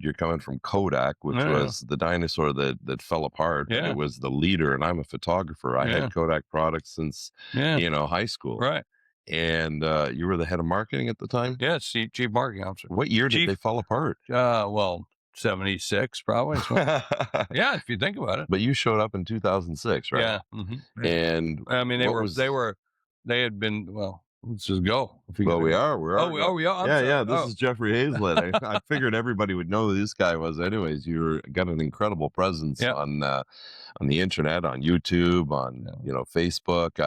you're coming from Kodak, which Yeah. was the dinosaur that fell apart, and Yeah. it was the leader. And I'm a photographer. I Yeah. had Kodak products since Yeah. high school. Right. And you were the head of marketing at the time. Yeah. Chief marketing officer. What year did Chief. they fall apart? Well, 76 probably. Yeah, if you think about it. But you showed up in 2006, right? Yeah. Yeah. And I mean, what was they had been, well, let's just go. If you Well, gotta we go. are. We are. We are. I'm Yeah, sorry. yeah. This Oh, is Jeffrey Hayzlett. I figured everybody would know who this guy was. Anyways, got an incredible presence yeah. on the internet, on YouTube, on Facebook.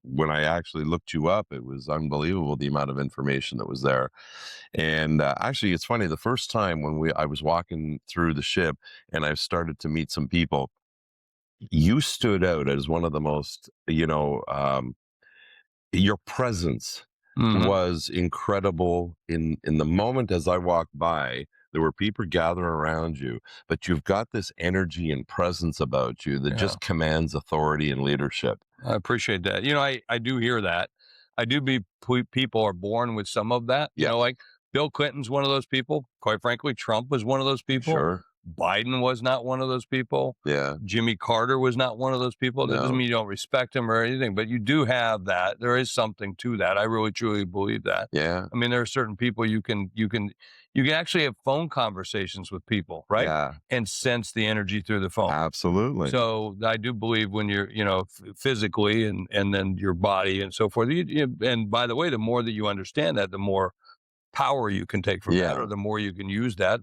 When I actually looked you up, it was unbelievable the amount of information that was there. And actually, it's funny. The first time when I was walking through the ship and I started to meet some people, you stood out as one of the most, your presence Mhm. was incredible in the moment. As I walked by, there were people gathering around you, but you've got this energy and presence about you that Yeah. just commands authority and leadership. I appreciate that. I do hear that. I do be people are born with some of that. Yeah. Like Bill Clinton's one of those people. Quite frankly, Trump was one of those people. Sure. Biden was not one of those people. Yeah. Jimmy Carter was not one of those people. That doesn't No. mean you don't respect him or anything, but you do have that. There is something to that. I really truly believe that. Yeah. I mean, there are certain people you can actually have phone conversations with people, right? Yeah. And sense the energy through the phone. Absolutely. So I do believe when you're, physically and then your body and so forth. And by the way, the more that you understand that, the more power you can take from that, or the more you can use that.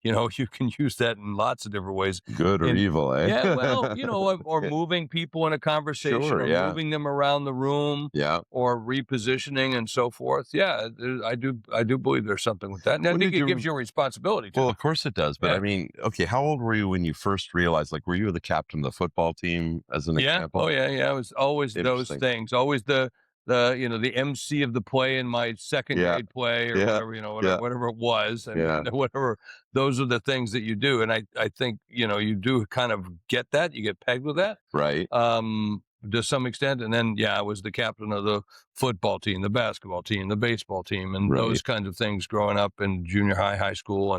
You can use that in lots of different ways. Good or evil, eh? Yeah, well, or moving people in a conversation, Sure, or yeah. moving them around the room, Yeah. or repositioning and so forth. Yeah, I do believe there's something with that. And I When think did it you- gives you a responsibility too. Well, of course it does. But Yeah. I mean, okay, how old were you when you first realized, like, were you the captain of the football team as an Yeah. example? Oh yeah. Yeah. It was always those Interesting. things. Always the MC of the play in my second Yeah. grade play, or Yeah. whatever, Yeah. whatever it was. I Yeah. mean, whatever, those are the things that you do. And I think, you do kind of get that. You get pegged with that. Right. To some extent. And then, I was the captain of the football team, the basketball team, the baseball team, and Right. those kinds of things growing up in junior high, high school,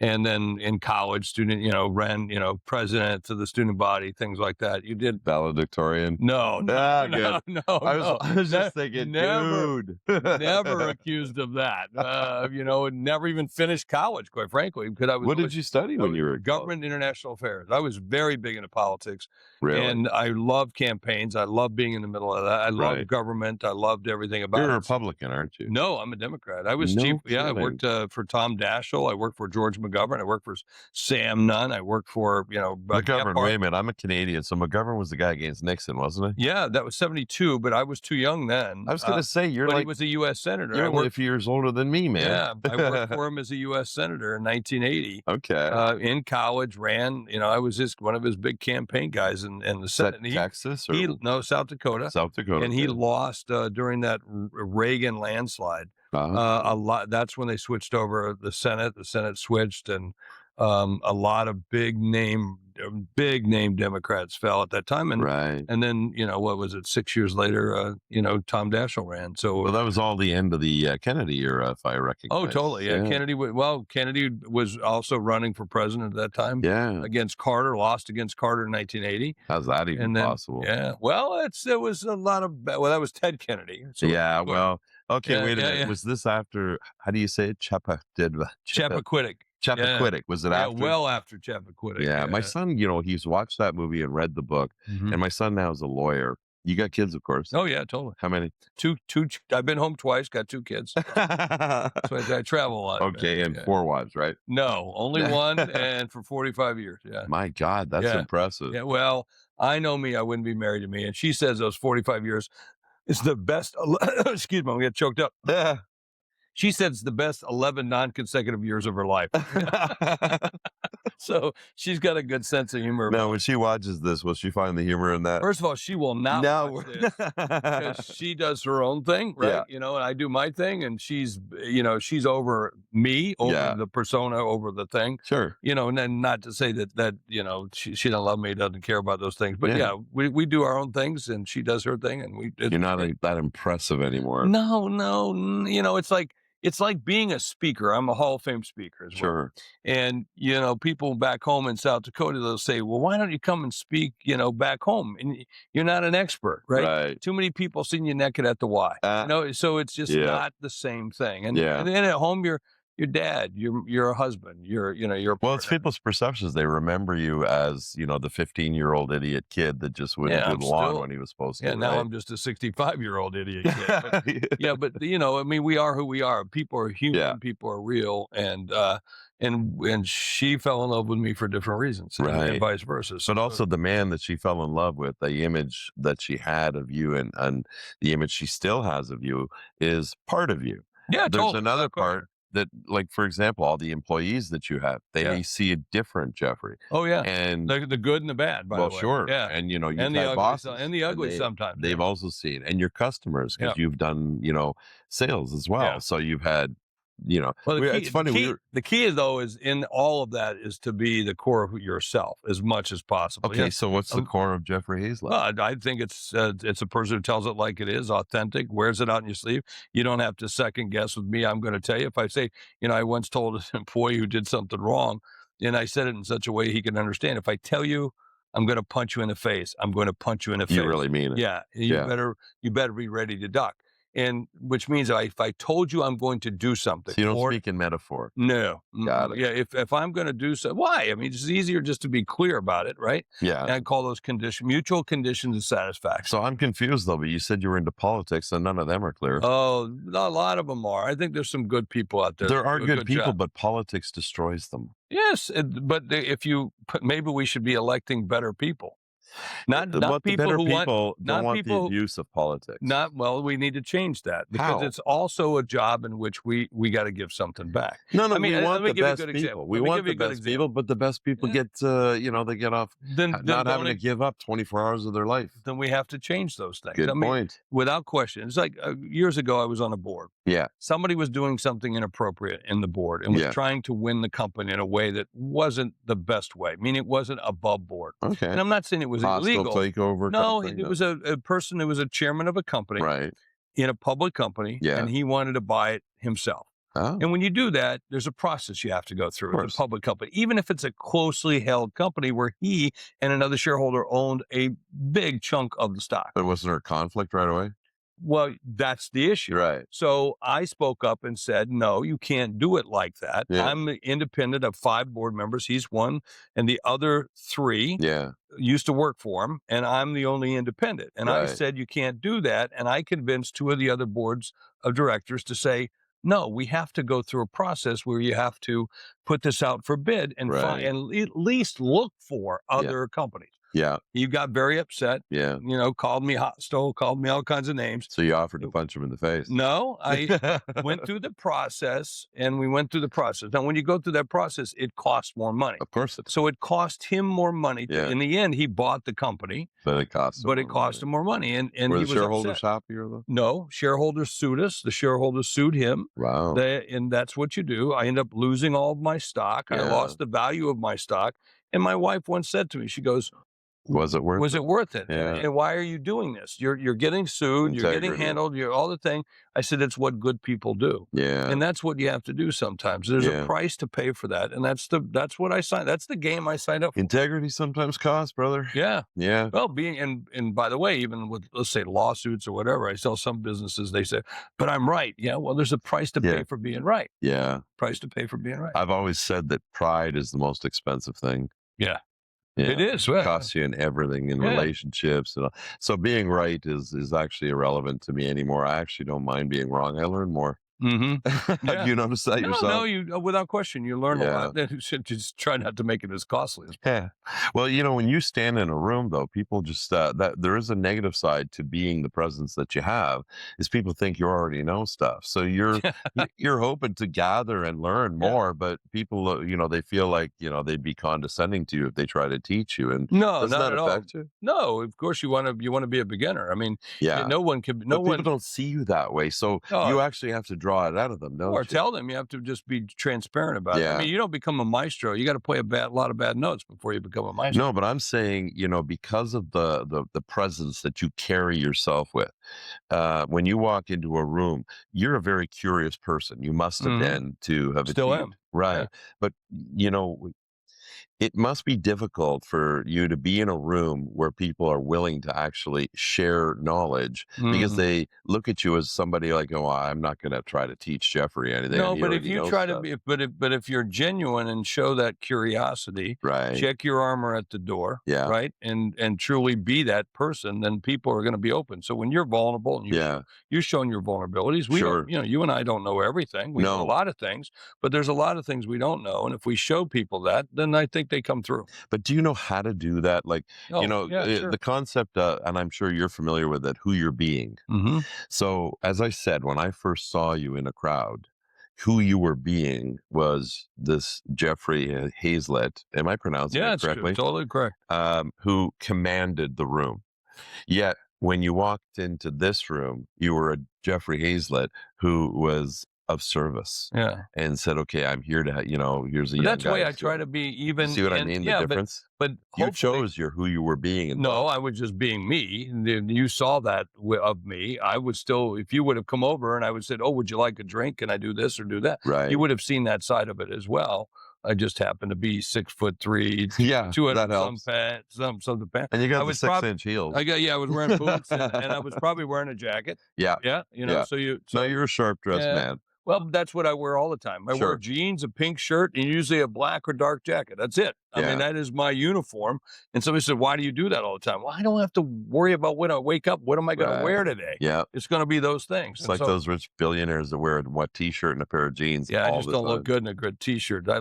and then in college, student, ran, president to the student body, things like that. You did. Valedictorian. No, Good. no. I was just thinking, never, dude. never accused of that. Never even finished college, quite frankly, because I was. What did you study when you were in college? Government international affairs? I was very big into politics. Really? And I love campaigns. I love being in the middle of that. I love Right. government. I loved everything about You're a it. Republican, aren't you? No, I'm a Democrat. I was No chief. Yeah, I kidding. worked for Tom Daschle. I worked for George McGovern. I worked for Sam Nunn. I worked for, McGovern. Wait a minute. I'm a Canadian. So McGovern was the guy against Nixon, wasn't he? Yeah, that was 72, but I was too young then. I was going to say, you're but like, he was a U.S. senator. you're I only a worked, few years older than me, man. yeah, I worked for him as a U.S. senator in 1980. Okay. In college, ran. I was one of his big campaign guys in the Is Senate. that Texas or No, South Dakota. South Dakota? And he Okay. lost during that Reagan landslide. Uh-huh. A lot. That's when they switched over the Senate. The Senate switched, and a lot of big name Democrats fell at that time. And Right. and then what was it? 6 years later, Tom Daschle ran. So Well, that was all the end of the Kennedy era, if I recognize. oh, totally. Yeah, Kennedy. Kennedy was also running for president at that time. Yeah. Against Carter, lost against Carter in 1980. How's that even And then, possible? yeah. Well, it was a lot of. Well, that was Ted Kennedy. So Yeah. Well, okay. Yeah, wait a yeah, minute. yeah. Was this after? How do you say it? Chappaquiddick. Chappaquiddick. Was it Yeah, after? well after Chappaquiddick. Yeah. My son, he's watched that movie and read the book, Mhm. and my son now is a lawyer. You got kids, of course. Oh yeah, totally. How many? Two. I've been home twice. Got 2 kids. So I travel a lot. Okay, and Yeah. 4 wives, right? No, only one, and for 45 years. Yeah. My God, that's Yeah. impressive. Yeah. Well, I know me. I wouldn't be married to me, and she says those 45 years is the best. Excuse me, I'm getting choked up. Yeah. She said it's the best 11 non-consecutive years of her life. So she's got a good sense of humor. Now, when she watches this, will she find the humor in that? First of all, she will not No. watch this because she does her own thing, right? Yeah. And I do my thing, and she's over me, over Yeah. the persona, over the thing. Sure. And then not to say that she doesn't love me, doesn't care about those things, but Yeah. we do our own things, and she does her thing, and You're not that impressive anymore. No, it's like it's like being a speaker. I'm a Hall of Fame speaker as well. Sure. And, people back home in South Dakota, they'll say, well, why don't you come and speak, back home? And you're not an expert, right? Right. Too many people seeing you naked at the Y, Uh, so it's just yeah. not the same thing. And, Yeah. and then at home, you're your dad, you're a husband, you're a Well, it's partner. people's perceptions. They remember you as, the 15-year-old idiot kid that just wouldn't Yeah, do I'm the lawn still when he was supposed Yeah, to, now right? I'm just a 65-year-old idiot kid. But yeah, but I mean, we are who we are. People are Yeah. human, people are real, and she fell in love with me for different reasons, and Right. vice versa. But also the man that she fell in love with, the image that she had of you and the image she still has of you is part of you. Yeah, There's totally, another without question. part that, like, for example, all the employees that you have, Yeah. they see a different Jeffrey. Oh yeah, And the good and the bad, by well, the way. sure. Yeah, And you've and the had ugly, bosses and the and ugly sometimes. they've Yeah, also seen, and your customers, yeah, because you've done, sales as yeah. well. So you've had, Well, it's funny. the key though is in all of that is to be the core of yourself as much as possible. Okay. So what's the Um, core of Jeffrey Hayzlett? Well, I think it's a person who tells it like it is, authentic, wears it out in your sleeve. You don't have to second guess with me. I'm going to tell you. If I say, I once told an employee who did something wrong, and I said it in such a way he can understand. If I tell you I'm going to punch you in the face, I'm going to punch you in the face. You really mean it. Yeah, Yeah. you better be ready to duck. And which means if I told you I'm going to do something, So you don't speak in metaphor. no, Got it. yeah. If I'm going to do so, why? I mean, it's easier just to be clear about it, right? Yeah. And I call those mutual conditions of satisfaction. So I'm confused though, but you said you were into politics and none of them are clear. Oh, a lot of them are. I think there's some good people out there. There that are do a good people, job. but politics destroys them. Yes, but maybe we should be electing better people, not What the people better who want, people don't not want the people. abuse of politics. We need to change that because How? it's also a job in which we got to give something back. No, I mean, we let want me the give you a best good people. example. We Let me want give you the a good best example. people, but the best people Yeah. get, they get off Then not having to don't give up 24 hours of their life. then we have to change those things. Good I mean, point. without question. It's like years ago, I was on a board. Yeah. Somebody was doing something inappropriate in the board and was Yeah. trying to win the company in a way that wasn't the best way, meaning it wasn't above board. Okay. And I'm not saying it was Hostile illegal. takeover. No, kind of it thing, was a person who was a chairman of a company right. in a public company, Yeah. and he wanted to buy it himself. Oh, And when you do that, there's a process you have to go through Of as a course. public company, even if it's a closely held company where he and another shareholder owned a big chunk of the stock. but wasn't there a conflict right away? Well, that's the issue. Right. So I spoke up and said, no, you can't do it like that. Yeah. I'm independent of 5 board members. He's one, and the other 3 Yeah. used to work for him, and I'm the only independent. And I Right. said, you can't do that. And I convinced 2 of the other boards of directors to say, no, we have to go through a process where you have to put this out for bid and Right. and at least look for other companies. Yeah. He got very upset, Yeah. called me hostile, called me all kinds of names. So you offered to punch him in the face. No, I went through the process, and we went through the process. Now, when you go through that process, it costs more money. Of course it. So it cost him more money. Yeah. In the end, he bought the company, But it cost. but it cost him more money. And Were he the was shareholders upset. happier though? No, shareholders sued us. The shareholders sued him. Wow. And that's what you do. I ended up losing all of my stock. I Yeah. lost the value of my stock. And my wife once said to me, she goes, Was it worth was it worth it? Yeah. And why are you doing this? You're getting sued. You're getting Integrity. handled. You're all the thing. I said, it's what good people do. Yeah. And that's what you have to do sometimes. There's Yeah. a price to pay for that. And that's what I signed. That's the game I signed up for. Integrity sometimes costs, brother. Yeah. Yeah. Well, and by the way, even with, let's say, lawsuits or whatever, I sell some businesses, they say, but I'm right. Yeah. Well, there's a price to Yeah. pay for being right. Yeah. Price to pay for being right. I've always said that pride is the most expensive thing. Yeah. Yeah. It is. Well, Costs you in everything, in Yeah. relationships. And all. So being right is actually irrelevant to me anymore. I actually don't mind being wrong. I learn more. mhm. Have Yeah. you noticed that No, yourself? you without question, you learn a Yeah. lot. You should just try not to make it as costly as Yeah. Well, when you stand in a room, though, people just that there is a negative side to being the presence that you have. Is people think you already know stuff, so you're hoping to gather and learn Yeah. more, but people, they feel like they'd be condescending to you if they try to teach you, and No, doesn't not that at all. affect you? No, of course you want to be a beginner. I mean, Yeah. no one can. No But people one. don't see you that way, so Oh. you actually have to draw draw it out of them, Or don't you? tell them. You have to just be transparent about it. I Yeah. mean, you don't become a maestro. You got to play lot of bad notes before you become a maestro. No, but I'm saying, because of the presence that you carry yourself with, when you walk into a room, you're a very curious person. You must have Mhm. been to have Still achieved. am. Yeah. Right. But, it must be difficult for you to be in a room where people are willing to actually share knowledge because Mhm. they look at you as somebody like, oh, I'm not going to try to teach Jeffrey anything. No, He but if already you knows try to stuff. be, but if you're genuine and show that curiosity, Right. check your armor at the door, Yeah. right, and truly be that person, then people are going to be open. So when you're vulnerable and Yeah. you're showing your vulnerabilities, we don't, Sure. you and I don't know everything. We know a No. lot of things, but there's a lot of things we don't know, and if we show people that, then I think they come through. But do you know how to do that? Like, Oh yeah, the sure. concept, and I'm sure you're familiar with it, who you're being. Hmm. So, as I said, when I first saw you in a crowd, who you were being was this Jeffrey Hayzlett. Am I pronouncing Yeah, it it's good. correctly? Totally correct. Who commanded the room. Yet, when you walked into this room, you were a Jeffrey Hayzlett who was of service Yeah. and said, okay, I'm here to, here's a But young that's the guy way I who's try doing. to be You even see what I and mean? The yeah, difference? but You hopefully chose who you were being in no, both. I was just being me. And then you saw that of me. I was still, if you would have come over and I would said, "Oh, would you like a drink? Can I do this or do that?" You Right. would have seen that side of it as well. I just happened to be 6'3", Yeah, two that hundred helps. some the pound. And you I got the was probably, 6-inch heels. I got yeah, I was wearing boots and I was probably wearing a jacket. Yeah, Yeah, yeah. No, so you're a sharp dressed yeah. man. Well, that's what I wear all the time. I wear Sure. jeans, a pink shirt, and usually a black or dark jacket. That's it. I mean, Yeah, that is my uniform. And somebody said, "Why do you do that all the time?" Well, I don't have to worry about when I wake up. What am I going to right. wear today? Yeah. It's going to be those things. It's And like so, those rich billionaires that wear a what t-shirt and a pair of jeans yeah, I all just the don't look time. good in a good t-shirt. No, I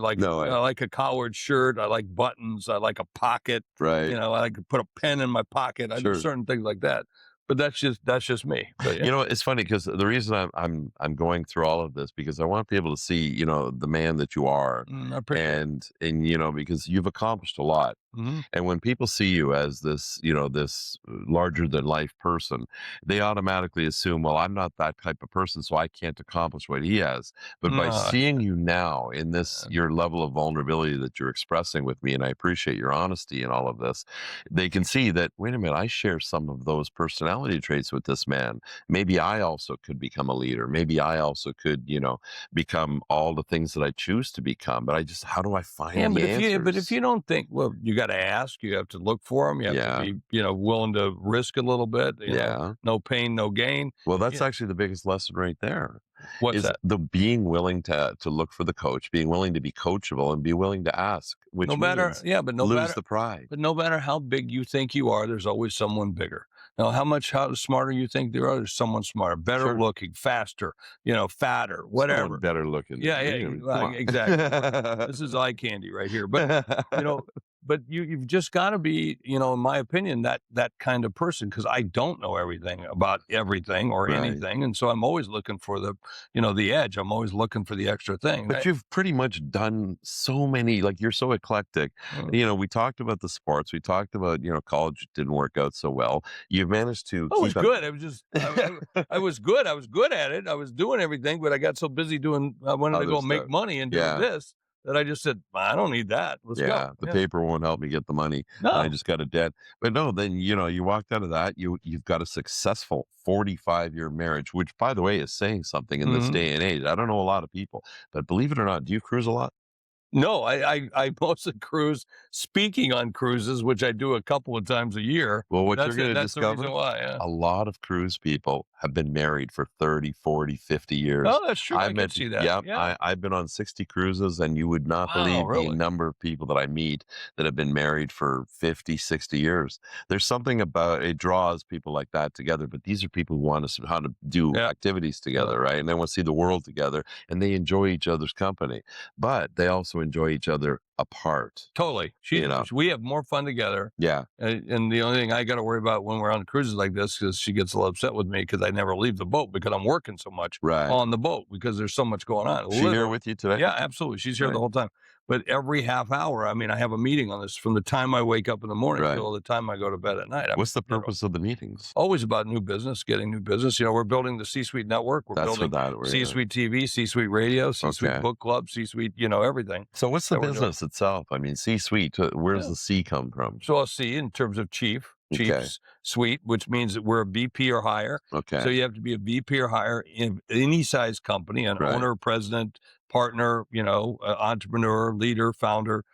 like a collared shirt. I like buttons. I like a pocket. right. I like to put a pen in my pocket. I do Sure. certain things like that. But that's just me. But yeah, It's funny because the reason I'm going through all of this because I want people to see, the man that you are, I appreciate it. and because you've accomplished a lot. Hmm. And when people see you as this, this larger than life person, they automatically assume, well, I'm not that type of person, so I can't accomplish what he has. But by No, seeing you now in this, your level of vulnerability that you're expressing with me, and I appreciate your honesty in all of this, they can see that, wait a minute, I share some of those personality traits with this man. Maybe I also could become a leader. Maybe I also could, become all the things that I choose to become. But how do I yeah, find the but if you answers? don't think, well, you got to ask. You have to look for them. You have to Yeah. be, willing to risk a little bit. Yeah. No pain, no gain. Well, that's Yeah. actually the biggest lesson right there What's is that? the being willing to look for the coach, being willing to be coachable and be willing to ask, No which matter, means yeah, lose the pride. but no matter how big you think you are, there's always someone bigger. Now, how smarter you think there are, there's someone smarter, better Sure. looking, faster, fatter, Someone whatever. better looking than Yeah, me. I mean, come on. exactly. This is eye candy right here. You know, but you've just got to be, in my opinion, that kind of person because I don't know everything about everything or Right. anything, and so I'm always looking for the edge. I'm always looking for the extra thing. But you've pretty much done so many, like you're so eclectic. Mm. We talked about the sports. We talked about, college didn't work out so well. You've managed to I was keep up. good. I was just I was good. I was good at it. I was doing everything, but I got so busy doing. I wanted to Other go make stuff. money and do Yeah. this that I just said, I don't need that. Let's go. Yeah, the Yeah. paper won't help me get the money, and I No. just got a debt. But no, then you walked out of that. You've got a successful 45-year marriage, which, by the way, is saying something in this Mhm. day and age. I don't know a lot of people, but believe it or not, do you cruise a lot? No, I mostly cruise, speaking on cruises, which I do a couple of times a year. Well, what you're That's going it. to That's the reason discover, why. Yeah. a lot of cruise people have been married for 30, 40, 50 years. Oh, that's true. I've I can met, see that. yeah, Yeah. I've been on 60 cruises, and you would not Wow. believe the Really? number of people that I meet that have been married for 50, 60 years. There's something about it draws people like that together, but these are people who want to how to do Yeah. activities Yeah. together, right? And they want to see the world together, and they enjoy each other's company, but they also enjoy each other apart, Totally. We have more fun together. Yeah. And the only thing I got to worry about when we're on cruises like this, because she gets a little upset with me because I never leave the boat because I'm working so much Right. on the boat because there's so much going on. She here Literally. with you today? Yeah, absolutely. She's here the Right. whole time. but every half hour, I mean, I have a meeting on this from the time I wake up in the morning Right. till the time I go to bed at night. What's the purpose of the meetings? Always about new business, getting new business. We're building the C-suite network. We're That's building what that. C-suite TV, C-suite radio, C-suite Okay. book club, C-suite, everything So what's the that we're doing. business itself? I mean, C-suite. Where's Yeah. the C come from? So I'll see in terms of Okay. suite, which means that we're a VP or higher. So Okay. you have to be a VP or higher in any size company, an Right. owner, president, partner, entrepreneur, leader, founder,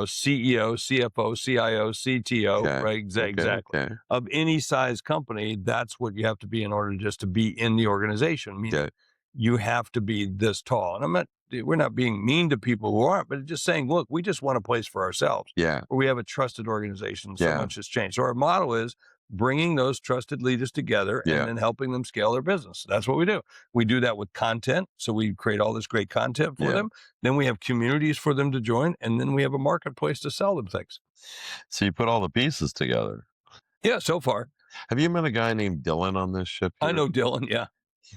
CEO, CFO, CIO, CTO, Okay. right? Okay. Exactly. Okay. Of any size company, that's what you have to be in order just to be in the organization. Meaning Okay. you have to be this tall. And we're not being mean to people who aren't, but just saying, look, we just want a place for ourselves Yeah. where we have a trusted organization. So Yeah. much has changed. So our model is bringing those trusted leaders together Yeah. and then helping them scale their business. That's what we do. We do that with content. So we create all this great content for Yeah. them. Then we have communities for them to join. And then we have a marketplace to sell them things. So you put all the pieces together. Yeah, so far. Have you met a guy named Dylan on this ship I here? know Dylan. Yeah.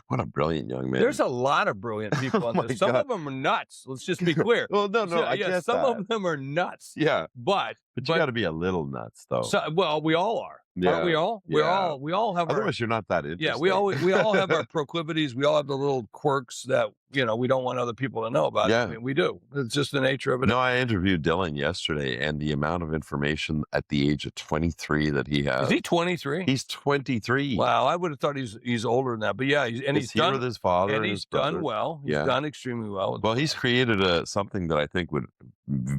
What a brilliant young man. There's a lot of brilliant people Oh on my this. Some God. of them are nuts. Let's just be clear. Well, no, I Yeah, get some that. of them are nuts. Yeah. But you got to be a little nuts, though. well, we all are. Aren't we Yeah. all? Yeah. We all have our Otherwise, you're not that interesting. yeah, we all have our proclivities. We all have the little quirks that, we don't want other people to know about. Yeah. I mean, we do. It's just the nature of it. No, I interviewed Dylan yesterday, and the amount of information at the age of 23 that he has. Is he 23? He's 23. Wow, I would have thought he's older than that. But yeah, he's here done with his father and and he's his done brother. well. He's Yeah. done extremely well. Well, he's created something that I think would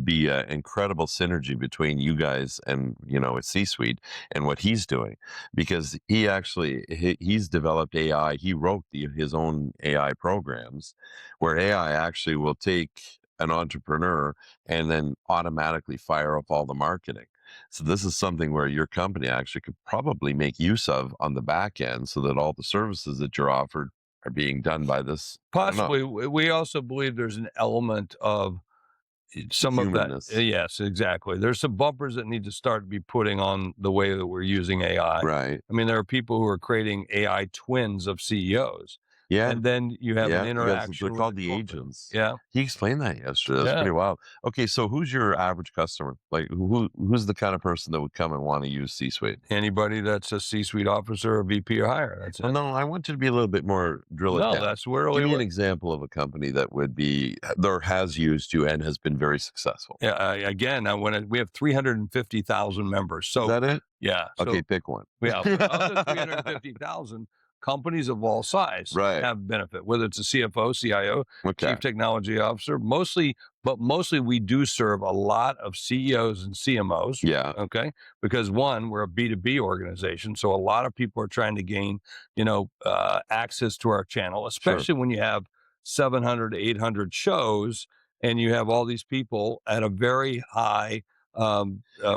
be an incredible synergy between you guys and a C-suite and what he's doing, because he's developed AI. He wrote his own AI programs, where AI actually will take an entrepreneur and then automatically fire up all the marketing. So this is something where your company actually could probably make use of on the back end, so that all the services that you're offered are being done by this. I don't know. Possibly. We also believe there's an element of some Humanness. of that. Yes, exactly. There's some bumpers that need to start to be putting on the way that we're using AI. Right. I mean, there are people who are creating AI twins of CEOs. Yeah. And then you have an interaction. They're called with the corporate. agents. Yeah. He explained that yesterday. That's Yeah. pretty wild. Okay, so who's your average customer? Like, who's the kind of person that would come and want to use C-suite? Anybody that's a C-suite officer or VP or higher. That's Well, it. no, I want you to be a little bit more drill it No, down. that's where Give me an we example of a company that would be or has used you and has been very successful. yeah. Again, we have 350,000 members. Is So that it? yeah. So, Okay, pick one. yeah, of the 350,000, companies of all size Right. have benefit, whether it's a CFO, CIO, Okay. Chief Technology Officer, mostly we do serve a lot of CEOs and CMOs. Yeah. Okay. Because one, we're a B2B organization. So a lot of people are trying to gain, access to our channel, especially when you have 700 to 800 shows and you have all these people at a very high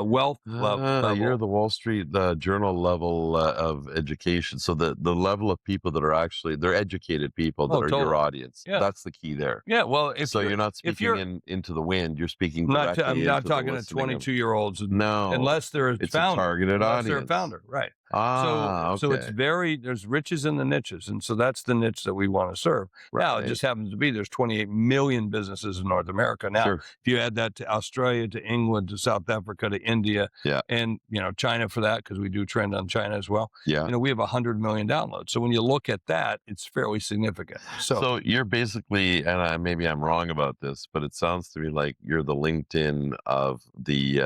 wealth level. You're the Wall Street Journal level of education. So the level of people that are actually, they're educated people that Oh, are totally. your audience. Yeah. That's the key there. Yeah. Well, So you're not if speaking into the wind. You're speaking I'm directly not into the talking to listening of- 22-year-olds. No. Unless they're a It's founder. a targeted Unless they're a audience. founder, right. Ah, So it's okay. there's riches in the niches. And so that's the niche that we want to serve. Now, it Right. just happens to be there's 28 million businesses in North America. Now, Sure. if you add that to Australia, to England, to South Africa, to India, Yeah. and, China for that, because we do trend on China as well, Yeah. we have 100 million downloads. So when you look at that, it's fairly significant. So you're basically, and maybe I'm wrong about this, but it sounds to me like you're the LinkedIn of the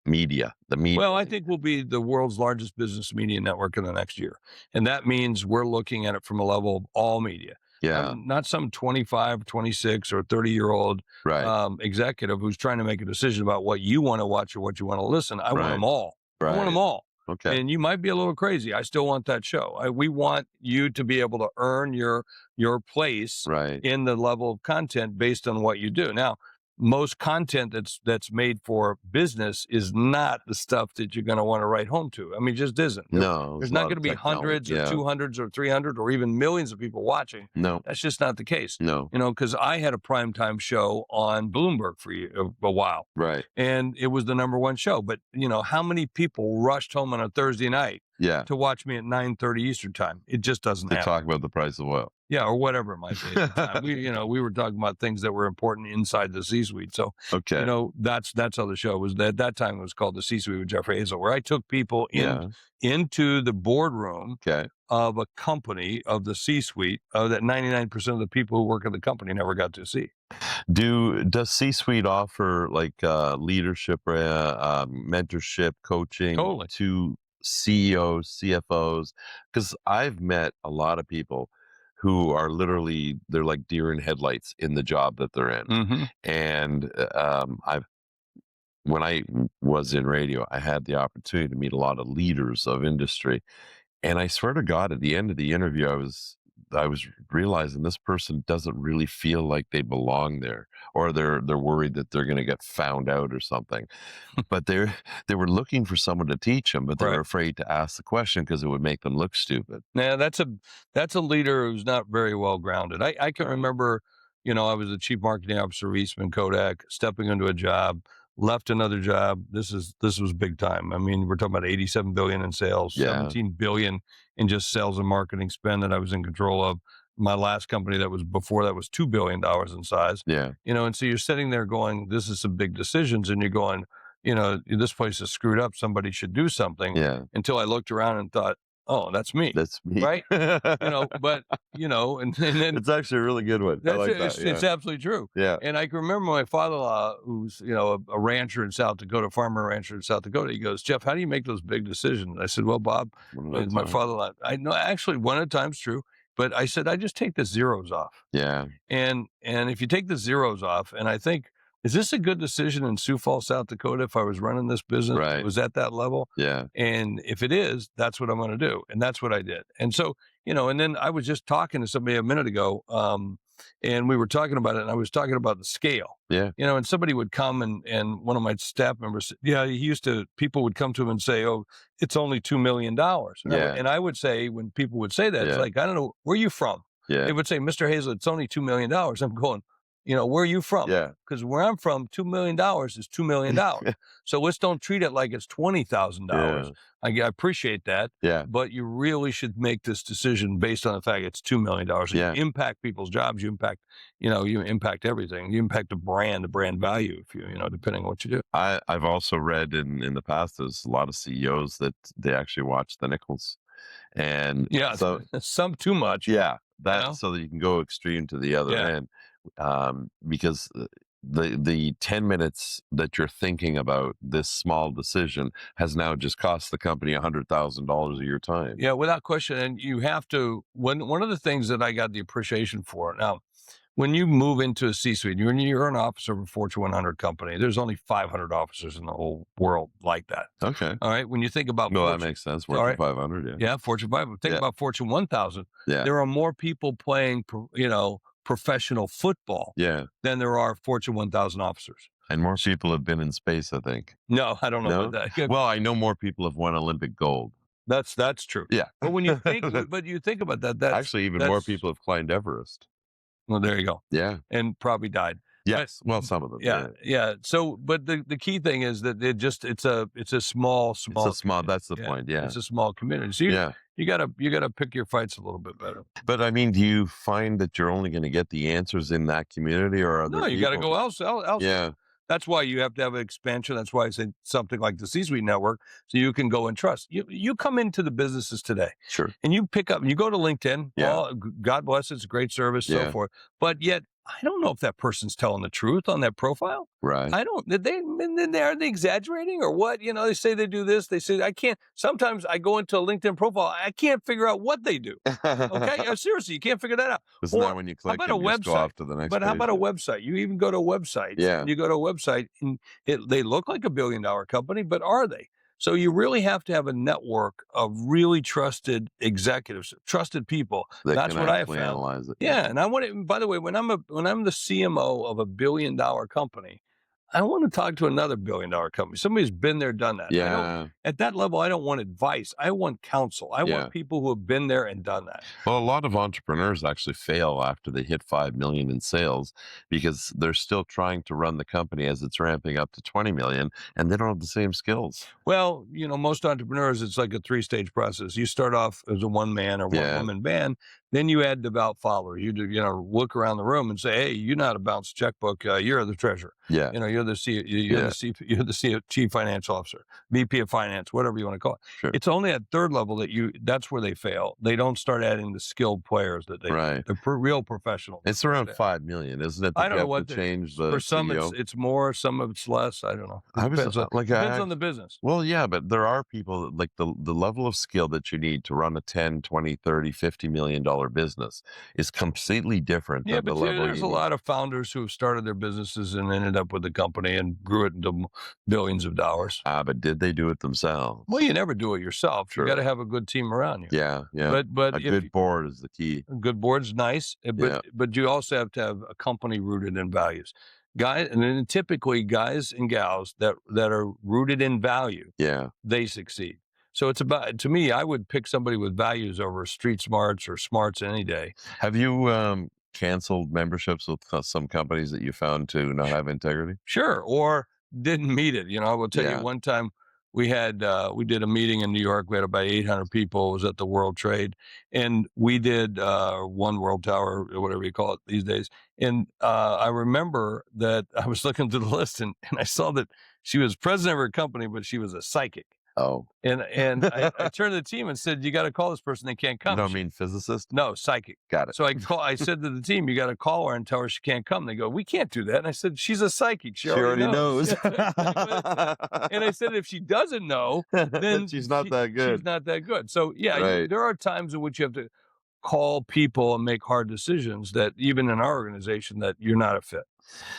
media. The media. Well, I think we'll be the world's largest business media network in the next year. And that means we're looking at it from a level of all media. Yeah. Not some 25, 26, or 30-year-old Right. executive who's trying to make a decision about what you want to watch or what you want to listen. I want Right. them all. I want Right. them all. Okay. And you might be a little crazy. I still want that show. We want you to be able to earn your place Right. in the level of content based on what you do. Now, most content that's made for business is not the stuff that you're going to want to write home to. I mean, it just isn't. No. There's a not lot going to of be technology. hundreds or Yeah. 200s or 300 or even millions of people watching. No. That's just not the case. No. Because I had a primetime show on Bloomberg for a while, Right. and it was the #1 show. But, how many people rushed home on a Thursday night Yeah. to watch me at 9:30 Eastern time? It just doesn't To happen. talk about the price of oil. Yeah, or whatever it might be at the time. We were talking about things that were important inside the C-suite. So, Okay. that's how the show was. At that time, it was called the C-suite with Jeff Hayzlett, where I took people Yeah. into the boardroom Okay. of a company of the C-suite that 99% of the people who work at the company never got to see. Does C-suite offer like leadership, mentorship, coaching Totally. to CEOs, CFOs? Because I've met a lot of people who are literally they're like deer in headlights in the job that they're in, Hmm. and I've when I was in radio, I had the opportunity to meet a lot of leaders of industry, and I swear to God, at the end of the interview, I was realizing this person doesn't really feel like they belong there, or they're worried that they're going to get found out or something. But they were looking for someone to teach them, but they were Right. afraid to ask the question because it would make them look stupid. Now that's a leader who's not very well grounded. I can remember, I was the chief marketing officer of Eastman Kodak, stepping into a job, left another job. This was big time. I mean, we're talking about 87 billion in sales, Yeah, 17 billion in just sales and marketing spend that I was in control of. My last company that was before that was $2 billion in size. yeah, And so you're sitting there going, this is some big decisions, and you're going, this place is screwed up. Somebody should do something. yeah. Until I looked around and thought, oh, that's me, That's me. right? But and then It's actually a really good one. I that's like it. that. It's Yeah, absolutely true. yeah. And I can remember my father-in-law, who's a rancher in South Dakota, farmer rancher in South Dakota. He goes, Jeff, how do you make those big decisions? I said, well, Bob, One at a my time. father-in-law. I know actually one at a time's true, but I said I just take the zeros off. Yeah, And if you take the zeros off, and I think, is this a good decision in Sioux Falls, South Dakota, if I was running this business, if it right. was at that level? Yeah, And if it is, that's what I'm going to do. And that's what I did. And so, and then I was just talking to somebody a minute ago, and we were talking about it, and I was talking about the scale. yeah, And somebody would come, and one of my staff members, yeah, people would come to him and say, oh, it's only $2 million. yeah, And I would say, when people would say that, it's yeah, like, I don't know, where are you from? yeah, They would say, Mr. Hazlett, it's only $2 million. I'm going, where are you from? yeah, Because where I'm from, $2 million is $2 million. So let's don't treat it like it's $20,000. yeah, I appreciate that, yeah, but you really should make this decision based on the fact it's $2 million. You yeah. impact people's jobs. You impact everything. You impact the brand value, if depending on what you do. I've also read in the past there's a lot of CEOs that they actually watch the nickels, and Yeah, so some too much. yeah, You that know. so that you can go extreme to the other Yeah. end, because the 10 minutes that you're thinking about this small decision has now just cost the company $100,000 of your time. Yeah, without question. And you have to. One of the things that I got the appreciation for now. When you move into a C-suite, you're an officer of a Fortune 100 company. There's only 500 officers in the whole world like that. Okay, All right. When you think about no, that Fortune, makes sense. all Fortune right, 500, yeah, yeah, Fortune 500. Think yeah, about Fortune 1000. yeah, There are more people playing, professional football yeah, than there are Fortune 1000 officers. and more people have been in space, I think. No, I don't know about No, that. well, I know more people have won Olympic gold. That's true. Yeah, But but you think about that, actually, even more that's people have climbed Everest. well, there you go, Yeah. and probably died. But Yes. Well, some of them. yeah, Yeah. yeah. So, but the key thing is that it's a small, It's a small small. community. That's the Yeah, point. Yeah. it's a small community. So Yeah. you gotta pick your fights a little bit better. But I mean, do you find that you're only going to get the answers in that community, or are there No, you got to people? go elsewhere. Yeah. That's why you have to have an expansion. That's why I say something like the C-suite network, so you can go and trust. You come into the businesses today, Sure. and you pick up. You go to LinkedIn. Yeah. Well, God bless, it's a great service, so Yeah. forth. But yet, I don't know if that person's telling the truth on that profile. Right. I don't. Are they exaggerating or what? They say they do this. They say I can't. Sometimes I go into a LinkedIn profile. I can't figure out what they do. Okay, seriously, you can't figure that out. Isn't that when you How click about a and you just go website? off to the next But how page? about a website? You even go to websites. Yeah. And you go to a website, and they look like $1 billion company, but are they? So you really have to have a network of really trusted executives, trusted people. That That's can what I have actually found. analyze it. Yeah, and I want to. By the way, when I'm the CMO of $1 billion company, I want to talk to another $1 billion company. Somebody's been there, done that. I don't. Yeah. At that level, I don't want advice. I want counsel. I Yeah. want people who have been there and done that. Well, a lot of entrepreneurs actually fail after they hit 5 million in sales because they're still trying to run the company as it's ramping up to 20 million, and they don't have the same skills. Well, most entrepreneurs, it's like a 3-stage process. You start off as a one-man or Yeah. one-woman band. Then you add devout followers. You do, look around the room and say, "Hey, you're not a bounced checkbook. You're the treasurer. Yeah. You're the C, Yeah. you're the chief financial officer, VP of finance, whatever you want to call it." Sure. It's only at third level that's where they fail. They don't start adding the skilled players that they Right. the real professionals. It's around 5 million, isn't it? I That don't you know have what to change the for some CEO. it's more, some of it's less. I don't know. It I was depends on, like, depends on the business. well, yeah, but there are people like the level of skill that you need to run a 10, 20, 30, $50 million business is completely different Yeah, than the but level there's you a need. lot of founders who have started their businesses and ended up with the company and grew it into billions of dollars. But did they do it themselves? Well, you never do it yourself. You got to True. have a good team around you. Yeah, yeah. But A if good board is the key. a good board's nice, Yeah, but you also have to have a company rooted in values. Guys, and then typically guys and gals that are rooted in value, yeah. they succeed. So it's about, to me, I would pick somebody with values over street smarts or smarts any day. Have you canceled memberships with some companies that you found to not have integrity? Sure, or didn't meet it. I will tell you, Yeah. one time we did a meeting in New York. We had about 800 people. It was at the World Trade, and we did One World Tower, or whatever you call it these days. And I remember that I was looking through the list, and I saw that she was president of her company, but she was a psychic. Oh. And I turned to the team and said, "You got to call this person. They can't You come." don't mean physicist? No, psychic. Got it. So I said to the team, "You got to call her and tell her she can't come." They go, "We can't do that." And I said, "She's a psychic. She She already knows. And I said, "If she doesn't know, then She's not that good. She's not that good." So yeah, Right. there are times in which you have to call people and make hard decisions that even in our organization that you're not a fit.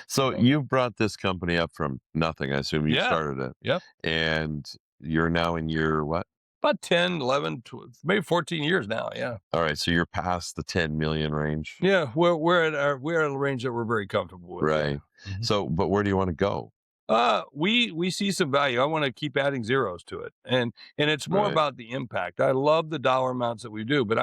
So you brought this company up from nothing. I assume you Yeah. started it. Yep. And you're now in year what? About 10, 11, 12, maybe 14 years now. Yeah. All right. So you're past the 10 million range. Yeah. We're at a range that we're very comfortable with. Right. Mhm. So, but where do you want to go? We see some value. I want to keep adding zeros to it, and it's more Right. about the impact. I love the dollar amounts that we do, but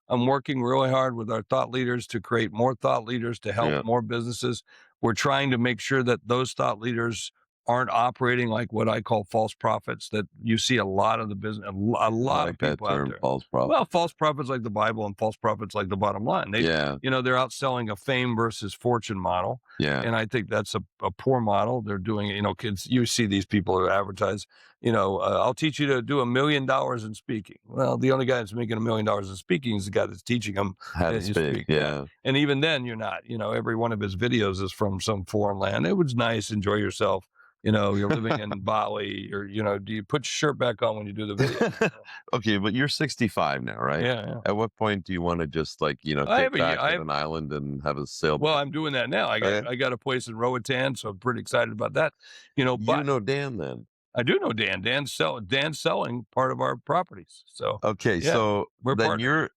I'm working really hard with our thought leaders to create more thought leaders to help Yeah. more businesses. We're trying to make sure that those thought leaders aren't operating like what I call false prophets. That you see a lot of the business, a I lot like of that people out term, there. false prophet. Well, false prophets like the Bible and false prophets like the bottom line. Yeah. They're out selling a fame versus fortune model. Yeah. And I think that's a poor model. They're doing it, kids, you see these people who advertise, I'll teach you to do $1 million in speaking. Well, the only guy that's making $1 million in speaking is the guy that's teaching them How to speak. Yeah. And even then you're not, every one of his videos is from some foreign land. It was nice. Enjoy yourself. You're living in Bali, or, do you put your shirt back on when you do the video? Okay, but you're 65 now, right? Yeah. At what point do you want to just take back an island and have a sailboat? Well, I'm doing that now. I got a place in Roatan, so I'm pretty excited about that. But know Dan then. I do know Dan. Dan's selling part of our properties. So Okay, yeah, so we're then partners.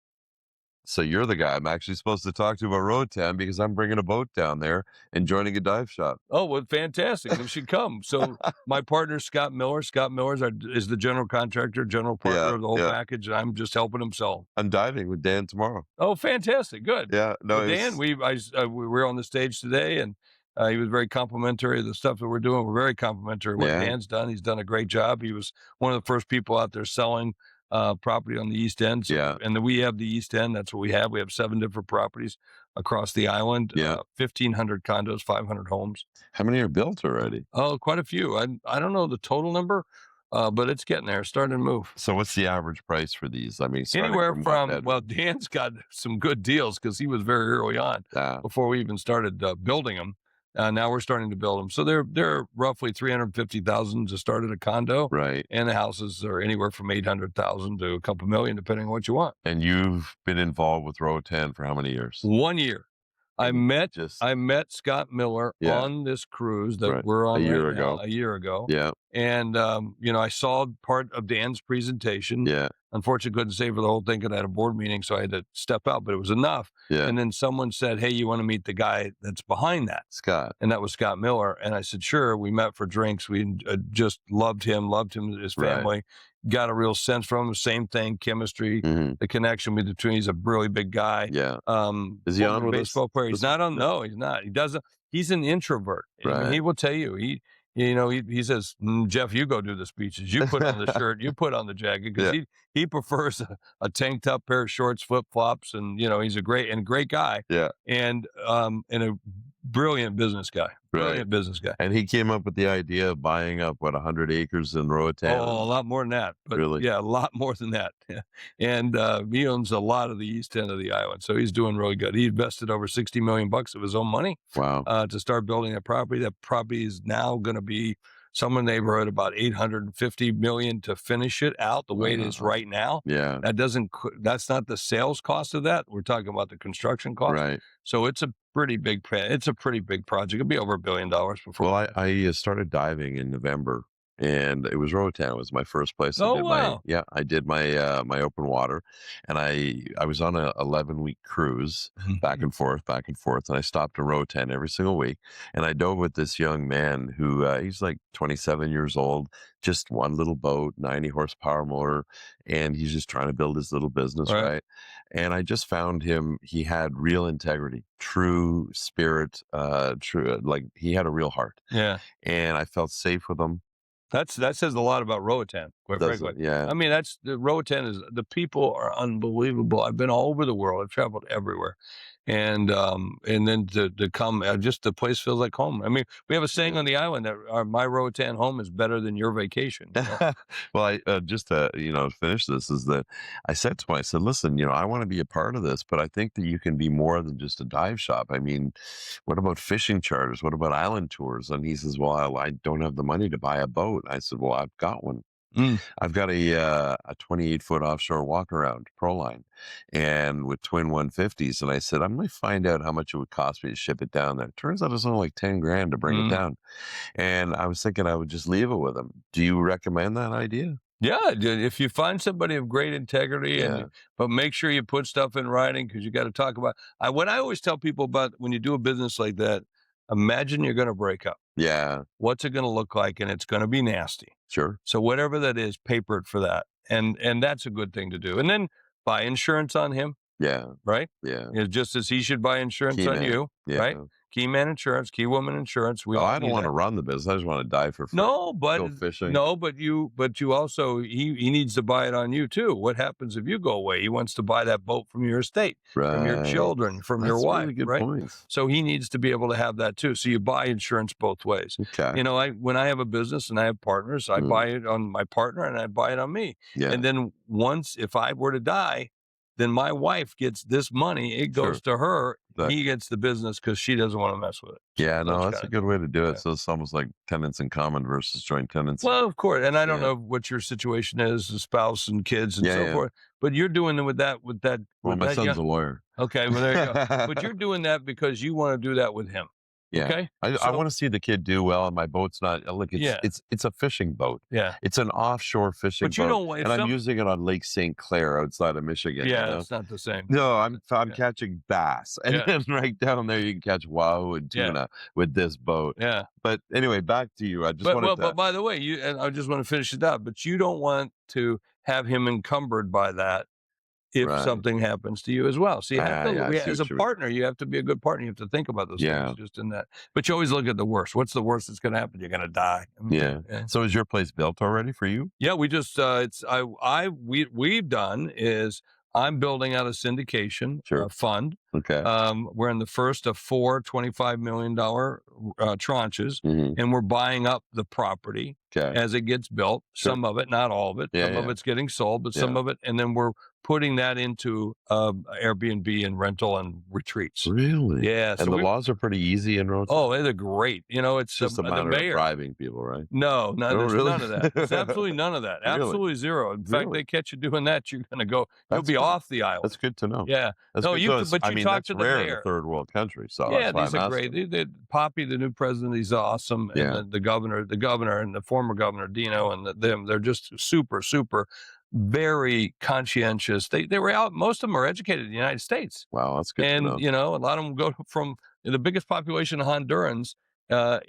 you're the guy I'm actually supposed to talk to about Roatan because I'm bringing a boat down there and joining a dive shop. Oh, well, fantastic. You should come. So my partner, Scott Miller. Scott Miller is the general contractor, general partner of the whole package. And I'm just helping him sell. I'm diving with Dan tomorrow. Oh, fantastic. Good. Yeah, no, Well, Dan, we were on the stage today, and he was very complimentary of the stuff that we're doing. We're very complimentary of what Yeah. Dan's done. He's done a great job. He was one of the first people out there selling property on the East End. So, Yeah. and we have the East End. That's what we have. We have 7 different properties across the island. Yeah. 1,500 condos, 500 homes. How many are built already? Oh, quite a few. I don't know the total number, but it's getting there. It's starting to move. So what's the average price for these? I mean, starting Anywhere what from, bedroom? well, Dan's got some good deals because he was very early on Ah, before we even started building them. Now we're starting to build them. So they're roughly 350,000 to start at a condo. right. And the houses are anywhere from 800,000 to a couple million, depending on what you want. And you've been involved with Roatan for how many years? 1 year. I And met just Scott Miller Yeah. on this cruise that Right. we're on A year right now, ago. a year ago. Yeah, And, I saw part of Dan's presentation. yeah, Unfortunately, couldn't stay for the whole thing because I had a board meeting, so I had to step out, but it was enough. yeah. And then someone said, "Hey, you want to meet the guy that's behind that?" Scott. And that was Scott Miller. And I said, "Sure." We met for drinks. We just loved him, his Right. family, got a real sense from him. Same thing, chemistry, Mhm. the connection between. He's a really big guy. Yeah. Is he on Former with us baseball player. He's this not on. week? No, he's not. He doesn't. He's an introvert. I mean, Right. he will tell you. he says, Jeff, you go do the speeches. You put on the shirt, you put on the jacket, because Yeah, he prefers a tank top, pair of shorts, flip flops, and he's a great guy, yeah, and a right. brilliant business guy. And he came up with the idea of buying up, what, 100 acres in Oh, a Roatan? lot more than that, but Really? yeah, a lot more than that. Yeah. And he owns a lot of the east end of the island, so he's doing really good. He invested over 60 million bucks of his own money Wow. to start building that property. That property is now going to be some in the neighborhood about 850 million to finish it out the way it is Wow. right now. Yeah, That's not the sales cost of that. We're talking about the construction cost. right. So it's a pretty big project. It'll be over $1 billion before. Well, I started diving in November, and it was Roatan. It was my first place. Oh wow. I did my open water, and I was on a 11-week cruise back and forth, and I stopped in Roatan every single week, and I dove with this young man who he's like 27 years old, just one little boat, 90 horsepower motor, and he's just trying to build his little business, Right. right? And I just found him. He had real integrity, true spirit, true, like he had a real heart, Yeah. and I felt safe with him. That says a lot about Roatan, quite Does frankly. it? Yeah, I mean, that's the Roatan is the people are unbelievable. I've been all over the world. I've traveled everywhere. And then to come, just the place feels like home. I mean, we have a saying yeah. on the island that my Roatan home is better than your vacation. Well, I just to finish this is that I said to him, I said, listen, I want to be a part of this, but I think that you can be more than just a dive shop. I mean, what about fishing charters? What about island tours? And he says, well, I don't have the money to buy a boat. I said, well, I've got one. Mm, I've got a 28-foot offshore walk around Proline, and with twin 150s. And I said, I'm going to find out how much it would cost me to ship it down there. Turns out it's only like 10 grand to bring it mm. down. And I was thinking I would just leave it with him. Do you recommend that idea? Yeah, dude, if you find somebody of great integrity, Yeah. but make sure you put stuff in writing, because you got to talk about. What I always tell people about when you do a business like that, imagine you're going to break up. Yeah. What's it going to look like? And it's going to be nasty. Sure. So whatever that is, paper it for that, and that's a good thing to do. And then buy insurance on him, Yeah. right? Yeah. Just as he should buy insurance Key on man. you, right? Yeah. Key man insurance, key woman insurance. We Oh, all I don't need want to that. run the business. I just want to dive for free. No, but Go fishing. no, but you also he needs to buy it on you too. What happens if you go away? He wants to buy that boat from your estate, from your Right. children, from your That's wife, really good right? points. So he needs to be able to have that too. So you buy insurance both ways. Okay. When I have a business and I have partners, I Mm. buy it on my partner and I buy it on me. Yeah. And then once, if I were to die, then my wife gets this money. It Sure. goes to her. That- He gets the business because she doesn't want to mess with it. Yeah, no, Those that's a kind of good way to do it. yeah. So it's almost like tenants in common versus joint tenants. Well, of course, and I don't Yeah. know what your situation is, the spouse and kids and Yeah, so yeah. forth, but you're doing it with that Well, my son's yeah. a lawyer. Okay, well, there you go. But you're doing that because you want to do that with him. Yeah. Okay, I so want to see the kid do well, and my boat's not look. yeah, It's a fishing boat. yeah, It's an offshore fishing but you boat, don't want if and I'm some using it on Lake St. Clair outside of Michigan. yeah, it's not the same. No, I'm Yeah, catching bass, and yeah, then right down there you can catch wahoo and yeah, tuna with this boat. yeah. But anyway, back to you. I just But wanted well, to but by the way, and I just want to finish it up. But you don't want to have him encumbered by that if right. something happens to you as well. So you have to, Yeah, I see as a what you mean. partner, you have to be a good partner. You have to think about those Yeah, things just in that. But you always look at the worst. What's the worst that's going to happen? You're going to die. I mean, yeah. yeah. So is your place built already for you? Yeah, we just we've done is I'm building out a syndication Sure. fund. Okay. We're in the first of four $25 million tranches, Hmm. and we're buying up the property Okay. as it gets built. Sure. Some of it, not all of it. Yeah, Some of yeah. it's getting sold, but some Yeah. of it, and then we're putting that into Airbnb and rental and retreats. Really? Yeah, And so the laws are pretty easy in Roatan? oh, they're great. It's It's just a the matter of mayor. bribing people, right? No, Oh, there's really? none of that. There's absolutely none of that. Really? Absolutely zero. In fact, Really? they catch you doing that, you're going to go. You'll That's be good. off the That's island. good to know. Yeah. That's No, good you to could, know. but I you mean, talk that's to the rare in a mayor. third world country, so Yeah, that's why these I'm are great. asking. Poppy, the new president, he's awesome, and Yeah. the governor, and the former governor Dino, and they're just super, super, very conscientious. They were out. Most of them are educated in the United States, Wow, that's good to and know. a lot of them go from the biggest population of Hondurans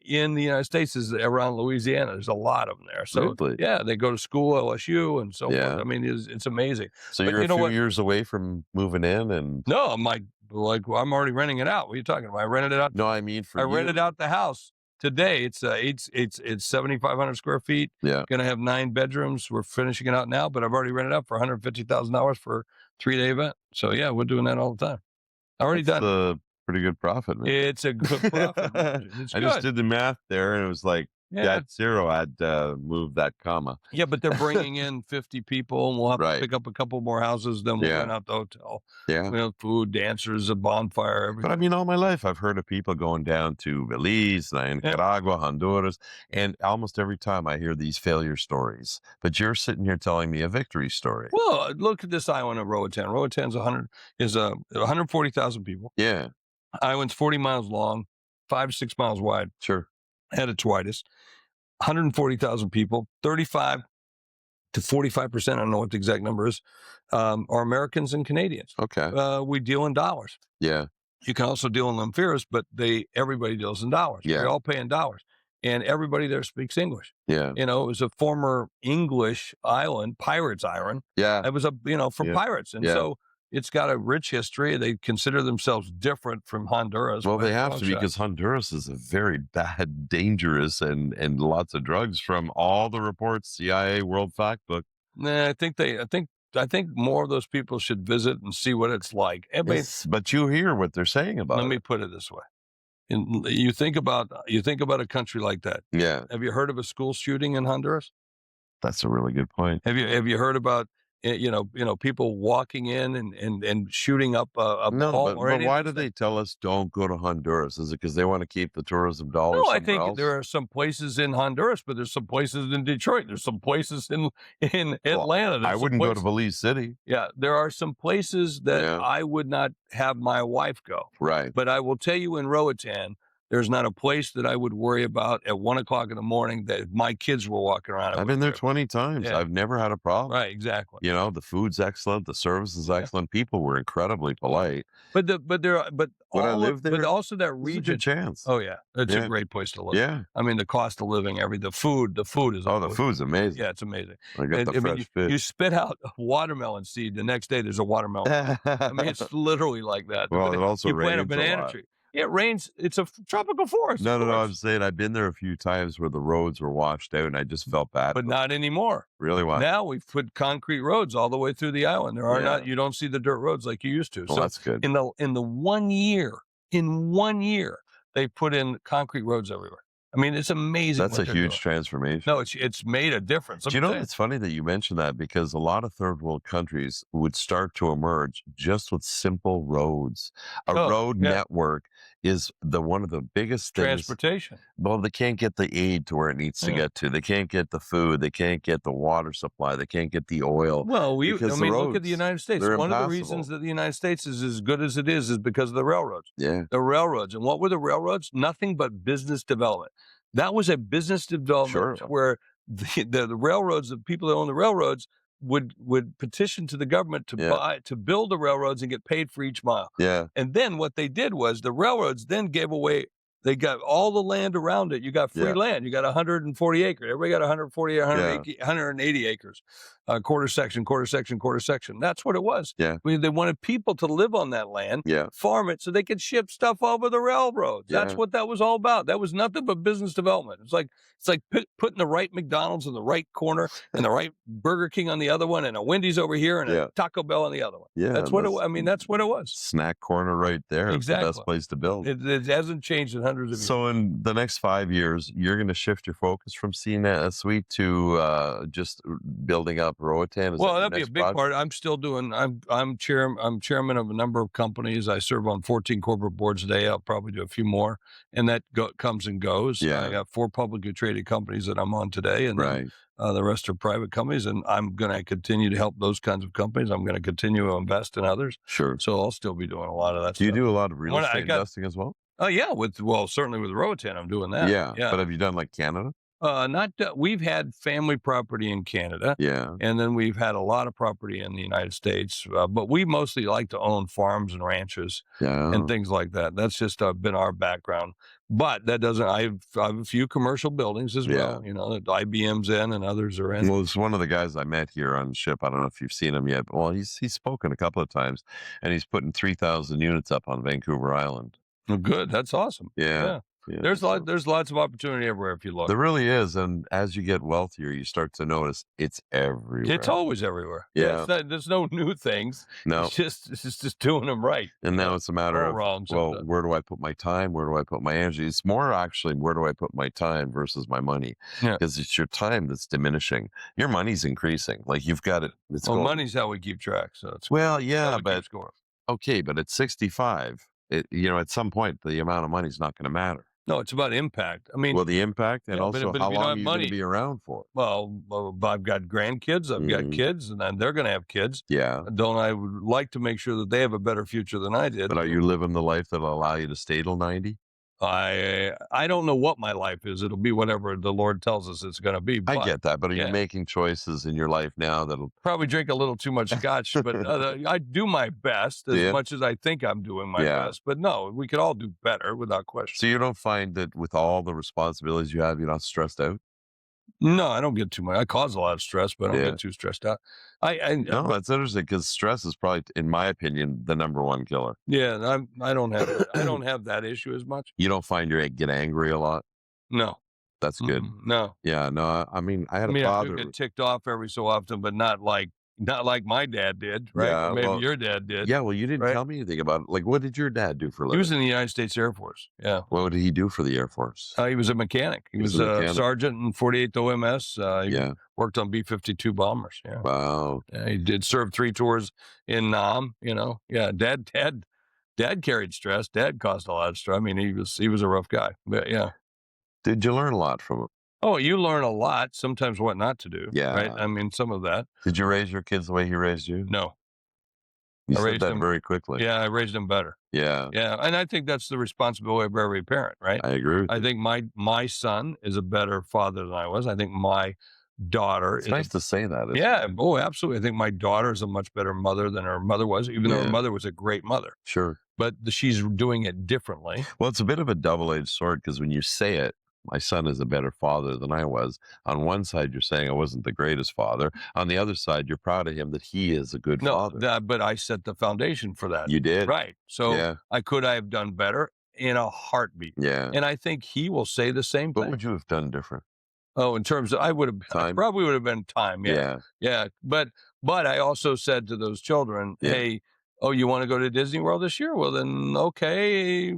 in the United States is around Louisiana. There's a lot of them there. So Really? yeah, they go to school, LSU, and so forth. Yeah. I mean, it's amazing. So But you're you a know few what? years away from moving in, and No, I'm like, well, I'm already renting it out. What are you talking about? I rented it out. no, I mean for I you. rented out the house today it's 7,500 square feet. Yeah. Going to have 9 bedrooms. We're finishing it out now, but I've already rented out for $150,000 for a 3-day event. So yeah, we're doing that all the time. Already That's done. a pretty good profit, man. It's a good profit margin. It's I just good. did the math there, and it was like Yeah. at 0, I'd move that comma. Yeah, but they're bringing in 50 people, and we'll have to Right. pick up a couple more houses, then we'll rent Yeah. out the hotel. Yeah. We have food, dancers, a bonfire, But I everything. mean, all my life, I've heard of people going down to Belize, Yeah. Nicaragua, Honduras, and almost every time I hear these failure stories. But you're sitting here telling me a victory story. Well, look at this island of Roatan. Roatan's 140,000 people. Yeah, Island's 40 miles long, 5 to 6 miles wide sure. at its widest. 140,000 people, 35 to 45%, I don't know what the exact number is, are Americans and Canadians. Okay. We deal in dollars. Yeah, You can also deal in lempiras, but everybody deals in dollars. Yeah. They all pay in dollars. And everybody there speaks English. yeah, You know, it was a former English island, Pirates Island. yeah, It was for Yeah. pirates. And Yeah. so it's got a rich history. They consider themselves different from Honduras. Well, by they a have long to shot. because Honduras is a very bad, dangerous, and lots of drugs from all the reports, CIA, World Factbook. Nah, I think more of those people should visit and see what it's like. I mean, Yes, but you hear what they're saying about let me it. put it this way. You think about a country like that. Yeah, Have you heard of a school shooting in Honduras? that's a really good point. Have you heard about people walking in and shooting up a No, ball but or any of why those do they things? tell us don't go to Honduras? Is it because they want to keep the tourism dollars No, I somewhere think there else? are some places in Honduras, but there's some places in Detroit. There's some places in Well, Atlanta. I There's some wouldn't go to places. Belize City. Yeah, there are some places that Yeah, I would not have my wife go. right. But I will tell you in Roatan, there's not a place that I would worry about at 1 o'clock in the morning that if my kids were walking around, I I've would been there care. 20 times. Yeah, I've never had a problem. right, exactly. You know, the food's excellent, the service is Yeah. excellent. People were incredibly polite. But Would I live there? also that There's a region. good chance. Oh yeah, it's a Yeah. great place to live. Yeah. I mean, the cost of living, the food is Oh, the unbelievable. food's amazing. Yeah, it's amazing. I got the I mean, fresh you fish. spit out a watermelon seed, the next day there's a watermelon. I mean, it's literally like that. Well, it also You plant a rains a banana lot. tree. It rains. It's a tropical forest, No, of no, no. I'm course, saying I've been there a few times where the roads were washed out, and I just felt bad. but for them. not anymore. Really why? Now we've put concrete roads all the way through the island. There are Yeah. not. You don't see the dirt roads like you used to. Well, So that's good. in the 1 year, they put in concrete roads everywhere. I mean, it's amazing. That's what a they're huge doing. transformation. No, it's made a difference. Do you know, it's funny that you mentioned that because a lot of third world countries would start to emerge just with simple roads. A Oh, road yeah. network is one of the biggest things. Transportation. Well, they can't get the aid to where it needs to Yeah. get to. They can't get the food. They can't get the water supply. They can't get the oil. Well, Because the look at the roads, United States. they're One of the impassable. reasons that the United States is as good as it is because of the railroads. Yeah. The railroads. And what were the railroads? Nothing but business development. That was a business development Sure. where the railroads, the people that own the railroads would petition to the government to Yeah. build the railroads and get paid for each mile. Yeah. And then what they did was the railroads then gave away, they got all the land around it. You got free Yeah. land. You got 140 acres. Everybody got 140, 180 acres. Quarter section, quarter section, quarter section. That's what it was. Yeah. I mean, they wanted people to live on that land, Yeah. farm it so they could ship stuff over the railroads. That's Yeah. what that was all about. That was nothing but business development. It's like putting the right McDonald's in the right corner and the right Burger King on the other one and a Wendy's over here and Yeah. a Taco Bell on the other one. Yeah. That's what I mean, that's what it was. Snack corner right there. It's the Exactly. best place to build. It hasn't changed in hundreds of years. So in the next 5 years, you're going to shift your focus from seeing a suite to just building up Roatan. Is Well, that your that'd be a next big project? part. I'm still doing. I'm chairman of a number of companies. I serve on 14 corporate boards today. I'll probably do a few more, and that comes and goes. Yeah. I got 4 publicly traded companies that I'm on today, and then, Right. the rest are private companies. And I'm going to continue to help those kinds of companies. I'm going to continue to invest in others. Sure. So I'll still be doing a lot of that. Do you stuff. do a lot of real When I estate got- investing as well? Oh yeah, certainly with Roatan, I'm doing that. Yeah. yeah. But have you done like Canada? Not we've had family property in Canada. Yeah. And then we've had a lot of property in the United States, but we mostly like to own farms and ranches Yeah. and things like that. That's just been our background. But that doesn't. I have a few commercial buildings as well. Yeah. You know, that IBM's in and others are in. Well, it's one of the guys I met here on ship. I don't know if you've seen him yet. Well, he's spoken a couple of times, and he's putting 3,000 units up on Vancouver Island. Well, good. That's awesome. Yeah. Yeah, There's so lots of opportunity everywhere if you look. there really is, and as you get wealthier, you start to notice it's It's everywhere. always everywhere. Yeah, Yeah, there's no new things. no, It's just doing them right, and now it's a matter all of, wrong well, sometimes. where do I put my time? Where do I put my energy? It's more actually, where do I put my time versus my money? Yeah. Because it's your time that's diminishing. Your money's increasing. Like you've got it, it's Well, going, money's how we keep track, so well, it's how yeah, we keep but score. okay, but at 65, at some point, the amount of money is not going to matter. No, it's about impact. I mean, Well, the impact, and yeah, also but how if you don't long are have you going to money, be around for? well, I've got grandkids, I've got Mhm. kids, and then they're gonna have kids. Yeah. Don't I would like to make sure that they have a better future than I did, But are so you living the life that'll allow you to stay till 90? I don't know what my life is. It'll be whatever the Lord tells us it's gonna be, I but get that, but are you yeah, making choices in your life now that'll probably drink a little too much scotch, but, I do my best do as you? much as I think I'm doing my Yeah. best, but no, we could all do better without So question. you don't find that with all the responsibilities you have, you're not stressed out? No, I don't get too much. I cause a lot of stress, but I don't Yeah. get too stressed out. I No, but that's interesting because stress is probably, in my opinion, the number one killer. yeah, I don't have that. I don't have that issue as much. You don't find you get angry a lot? No, That's good. no. Yeah, no, I mean, I I had a mean, I do father. get ticked off every so often, but not like my dad did, right? Or Yeah, maybe well, your dad did, yeah, well, you didn't right? tell me anything about it. Like, what did your dad do for a He was living? in the United States Air Force. Yeah. What did he do for the Air Force? He was a mechanic. He He was was a a mechanic? sergeant in 48th OMS. He Yeah. worked on B-52 bombers. Yeah. Wow. Yeah, he did serve 3 tours in Nam, Yeah, dad carried stress. Dad caused a lot of stress. I mean, he was a rough guy. But yeah. Did you learn a lot from him? Oh, you learn a lot, sometimes what not to do, right? Yeah. I mean, some of that. Did you raise your kids the way he raised you? No. You I said raised that him very quickly. Yeah, I raised him better. Yeah, Yeah, and I think that's the responsibility of every parent, right? I agree with I you. think my son is a better father than I was. I think my daughter It's is a nice to say that, isn't it? Yeah, oh, absolutely. I think my daughter is a much better mother than her mother was, even though her Yeah, mother was a great mother, sure. but she's doing it differently. Well, it's a bit of a double-edged sword because when you say it, my son is a better father than I was. On one side, you're saying I wasn't the greatest father. On the other side, you're proud of him that he is a good No, father. but I set the foundation for that. You did. Right. So Yeah, I have done better in a heartbeat. yeah. And I think he will say the same What thing. would you have done different? Oh, in terms of I Time? probably would have been time, yeah. Yeah, Yeah. But I also said to those children, yeah, "Hey, oh, you want to go to Disney World this year? Well, then okay,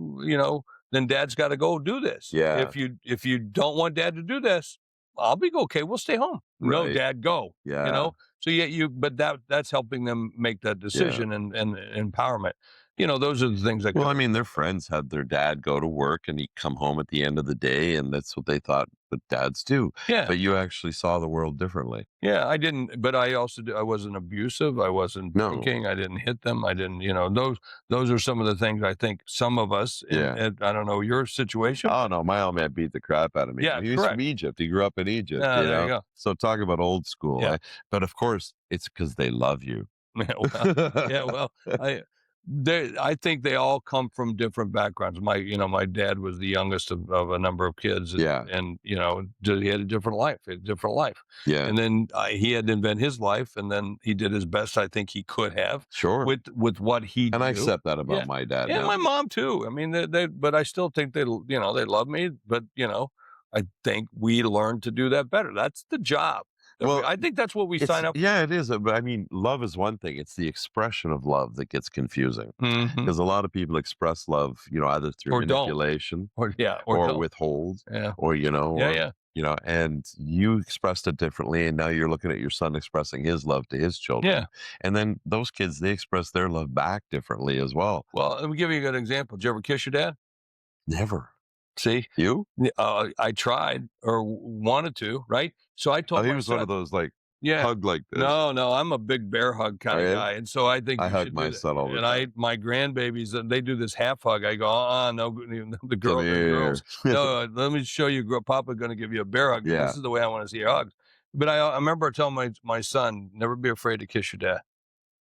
then dad's got to go do this. yeah, If you don't want dad to do this, I'll be okay. We'll stay home. No, right. dad, go. You Yeah, know? So yeah, but that's helping them make that yeah. decision and empowerment. Those are the things that Well, could I mean, their friends had their dad go to work and he'd come home at the end of the day, and that's what they thought that dads do. Yeah. But you actually saw the world differently. Yeah, I didn't, but I wasn't abusive. I wasn't No. drinking. I didn't hit them. I didn't, those are some of the things I think some of us Yeah. I don't know your situation. Oh, no, my old man beat the crap out of me. Yeah, He was from correct. Egypt. He grew up in Egypt, There you go. So talk about old school, Yeah. eh? But of course, it's because they love you. Yeah, well, I I think they all come from different backgrounds. My dad was the youngest of a number of kids, Yeah, and he had a different life, yeah, and then he had to invent his life, and then he did his best. I think he could have sure. with what he And I knew. accept that about Yeah, my dad and now. my mom too. I mean, but I still think they love me. But I think we learned to do that better. That's the job. Well, I think that's what we it's sign up. yeah, it is. But I mean, love is one thing. It's the expression of love that gets confusing Mhm. because a lot of people express love, either through Or don't, manipulation or or don't. withhold, Yeah, or yeah, yeah. and you expressed it differently, and now you're looking at your son expressing his love to his children, Yeah. and then those kids they express their love back differently as well. Well, let me give you a good example. Did you ever kiss your dad? Never. See, You? I tried or wanted to, right? So I Oh, told he my was one of son, those like yeah, hug like this. no, no, I'm a big bear hug kind Are of you? guy, and so I think I you hug should do my that. son all the And time. my grandbabies, they do this half hug. I go, no, the Come girls, here. no, let me show you, Papa going to give you a bear hug. Yeah. This is the way I want to see your hugs. But I remember telling my son, never be afraid to kiss your dad.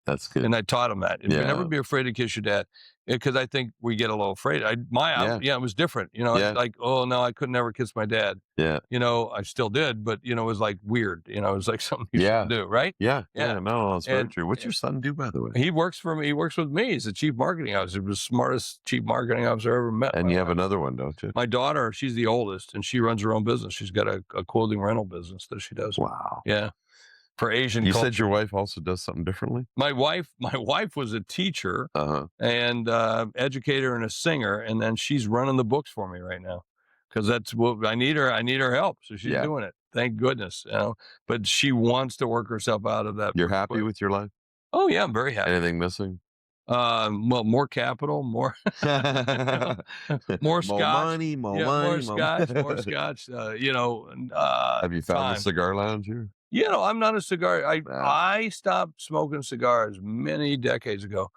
That's good. And I taught him that. And never Yeah. be afraid to kiss your dad. Because I think we get a little afraid. Yeah. Yeah, it was different. Yeah. Like, oh no, I could never kiss my dad. Yeah. I still did, but it was like weird. It was like something you Yeah. shouldn't do, right? Yeah. Yeah. Yeah. No, that's very And true. What's your son do, by the way? he works for me. He works with me. He's the chief marketing officer. He was the smartest chief marketing officer I ever met. And you have another one, don't you? My daughter, she's the oldest, and she runs her own business. She's got a clothing rental business that she does. Wow. Yeah, for Asian You culture. said your wife also does something differently? My wife was a teacher Uh-huh. and educator and a singer, and then she's running the books for me right now because that's what I need her. I need her help, so she's Yeah. doing it. Thank goodness, But she wants to work herself out of that. You're pretty happy quick. with your life? Oh yeah, I'm very happy. Anything missing? Well, more capital, more more More scotch. money, more Yeah, money, more scotch, more scotch. Have you found the time. cigar lounge here? I'm not a cigar. Yeah. I stopped smoking cigars many decades ago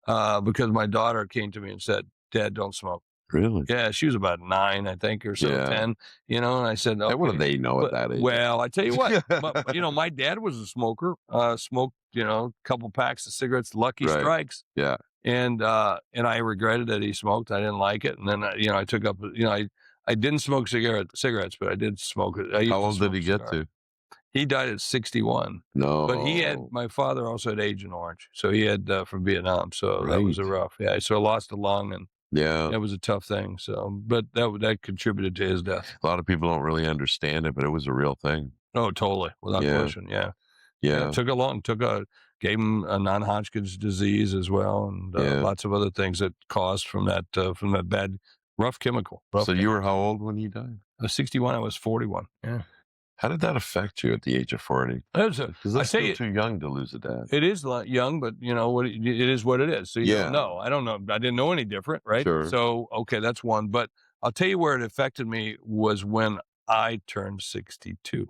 because my daughter came to me and said, "Dad, don't smoke." Really? Yeah, she was about 9, I think, or so, Yeah. 10. And I said, And what do "Okay." they know at But, that age? well, I tell you what, my dad was a smoker. Smoked, a couple packs of cigarettes, Lucky Right. Strikes. Yeah. And I regretted that he smoked. I didn't like it. And then, I took up, I didn't smoke cigarettes, but I did smoke it. I used How to old did smoke he get cigars. to? He died at 61. But No. my father also had Agent Orange. So he had from Vietnam. So that was a Right. rough, yeah. So I lost a lung and Yeah. it was a tough thing. So, but that contributed to his death. A lot of people don't really understand it, but it was a real thing. Oh, totally. Without Yeah. question. Yeah. Yeah. Yeah. Gave him a non-Hodgkin's disease as well. And Yeah. lots of other things that caused from that bad, rough chemical. So you were how old when he died? I was 61. I was 41. Yeah. How did that affect you at the age of 40? Because I that's tell still you, too young to lose a dad. it is young, but what it is what it is. So you Yeah. don't know. I don't know. I didn't know any different, right? Sure. So okay, that's one. But I'll tell you where it affected me was when I turned 62.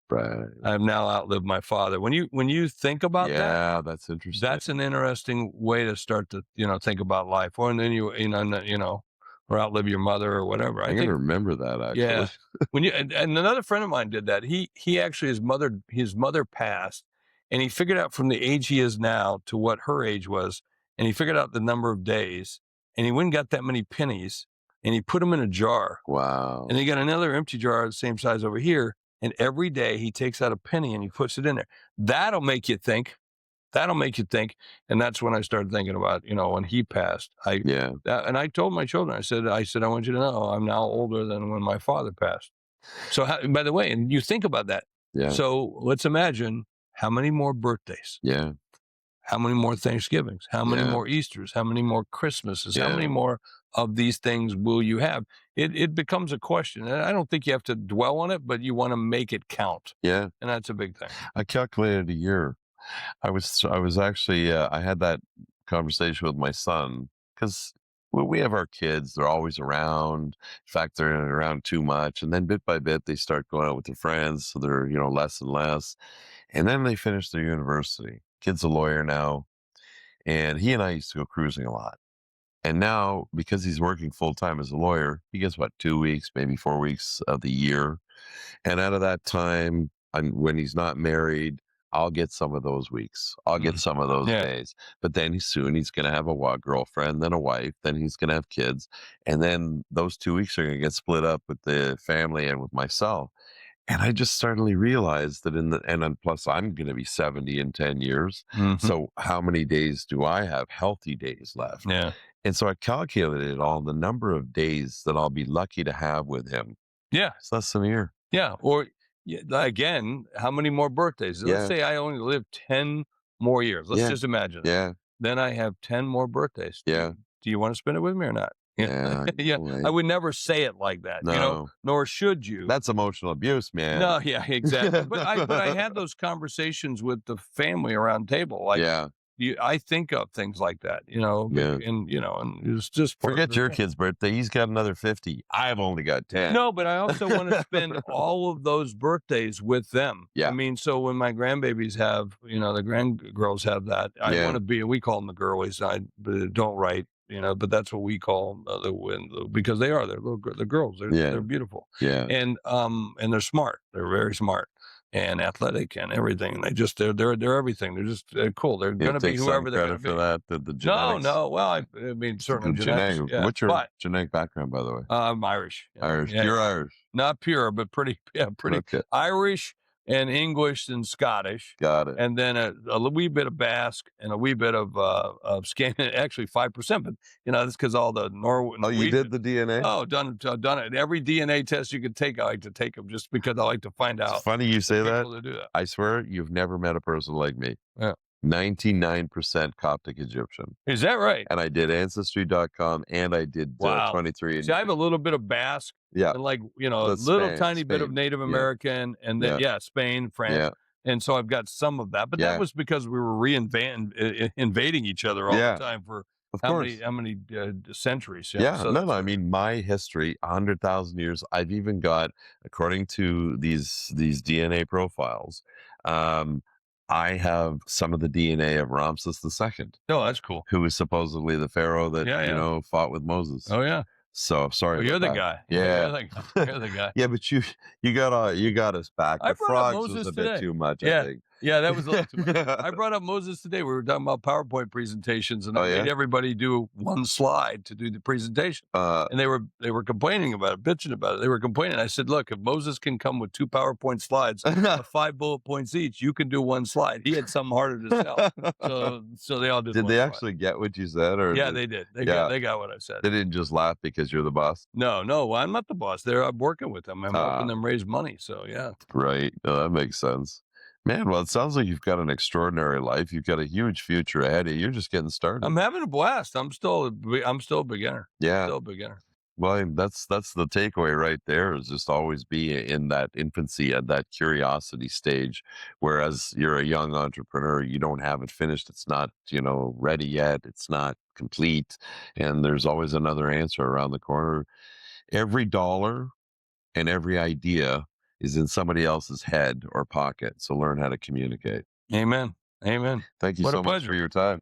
Right. I've now outlived my father. When you think about that, Yeah, that's interesting. that's an interesting way to start to think about life. Or and then or outlive your mother or whatever. I I'm think gonna remember that actually. yeah. When and another friend of mine did that. He actually his mother passed, and he figured out from the age he is now to what her age was, and he figured out the number of days, and he went and got that many pennies, and he put them in a jar, Wow. and he got another empty jar the same size over here, and every day he takes out a penny and he puts it in there. That'll make you think. That'll make you think. And that's when I started thinking about, when he passed. Yeah. And I told my children, I said, I want you to know I'm now older than when my father passed. So, by the way, and you think about that. Yeah. So let's imagine how many more birthdays, Yeah. how many more Thanksgivings, how many Yeah. more Easters, how many more Christmases, how Yeah. many more of these things will you have? It becomes a question. And I don't think you have to dwell on it, but you want to make it count. Yeah. And that's a big thing. I calculated a year. I was actually I had that conversation with my son because when we have our kids, they're always around. In fact, they're around too much, and then bit by bit they start going out with their friends, so they're less and less. And then they finish their university. Kid's a lawyer now, and he and I used to go cruising a lot. And now, because he's working full time as a lawyer, he gets 2 weeks, maybe 4 weeks of the year. And out of that time, when he's not married, I'll get some of those weeks. I'll get some of those Yeah. days. But then he's going to have a girlfriend, then a wife, then he's going to have kids. And then those 2 weeks are going to get split up with the family and with myself. And I just suddenly realized that and then plus I'm going to be 70 in 10 years. Mhm. So how many days do I have healthy days left? Yeah. And so I calculated it all, the number of days that I'll be lucky to have with him. Yeah. It's less than a year. Yeah. Or again, how many more birthdays? Yeah. Let's say I only live 10 more years. Let's Yeah. just imagine that. Yeah. Then I have 10 more birthdays. Yeah. Do you want to spend it with me or not? Yeah. Yeah. Right. I would never say it like that, No. nor should you. That's emotional abuse, man. No, yeah, exactly. But I had those conversations with the family around the table. Like, Yeah. I think of things like that, Yeah. and it's just part of Forget the your thing. kid's birthday. He's got another 50. I've only got 10. No, but I also want to spend all of those birthdays with them. Yeah. I mean, so when my grandbabies have, the grandgirls have that, I Yeah. want to be, we call them the girlies. Don't write, but that's what we call them because they're girls. Yeah. They're beautiful. Yeah. And they're smart. They're very smart. and athletic and everything. They're everything. They're just cool. They're You going to be take some whoever they're going credit to for be. that, the No, genetics. no. Well, I mean, It's a certainly good genetics. genetic. Yeah, What's your but genetic background, by the way? I'm Irish. Irish. Yeah, You're yeah. Irish. Not pure, but pretty, yeah, pretty Okay. Irish and English and Scottish, Got it. and then a wee bit of Basque and a wee bit of Scandinavian. Actually, 5%, but that's because all the Oh, you did Norwegian. the DNA? Oh, done it. Every DNA test you could take, I like to take them just because I like to find It's out funny you the say that. people that do that. I swear you've never met a person like me. Yeah. 99% Coptic Egyptian. Is that right? And I did Ancestry.com and I did Wow. 23 See, I have a little bit of Basque Yeah. and like, a The little Spain. tiny bit of Spain. Native Yeah. American and then, Yeah. yeah, Spain, France. Yeah. And so I've got some of that, but that Yeah. was because we were invading each other all the Yeah. time for Of how many course. how many centuries? Yeah. So No, that's no. I mean, my history, 100,000 years. I've even got, according to these DNA profiles, um, I have some of the DNA of Ramses II, oh, that's cool. who was supposedly the pharaoh that, Yeah, yeah. fought with Moses. Oh yeah. So sorry Well, about you're the that. guy. Yeah. You're the guy. You're the guy. Yeah, but you got us back. I The brought up frogs was Moses a bit today. too much, I Yeah. think. Yeah, that was a little too much. I brought up Moses today. We were talking about PowerPoint presentations, and Oh, I made yeah? everybody do one slide to do the presentation. And they were complaining about it, bitching about it. They were complaining. I said, "Look, if Moses can come with 2 PowerPoint slides of 5 bullet points each, you can do one slide." He had something harder to sell, so they all did Did one they slide. actually get what you said, or Yeah, they did. Yeah. They got what I said. They didn't just laugh because you're the boss? No, no, I'm not the boss. I'm working with them. I'm helping Ah. them raise money. So yeah. Right. No, that makes sense. Man, well, it sounds like you've got an extraordinary life. You've got a huge future ahead of you. You're just getting started. I'm having a blast. I'm still a beginner. Yeah. Still a beginner. Well, that's the takeaway right there, is just always be in that infancy and that curiosity stage. Whereas you're a young entrepreneur, you don't have it finished. It's not, ready yet. It's not complete. And there's always another answer around the corner. Every dollar and every idea is in somebody else's head or pocket. So learn how to communicate. Amen. Amen. Thank you What a so much for pleasure. your time.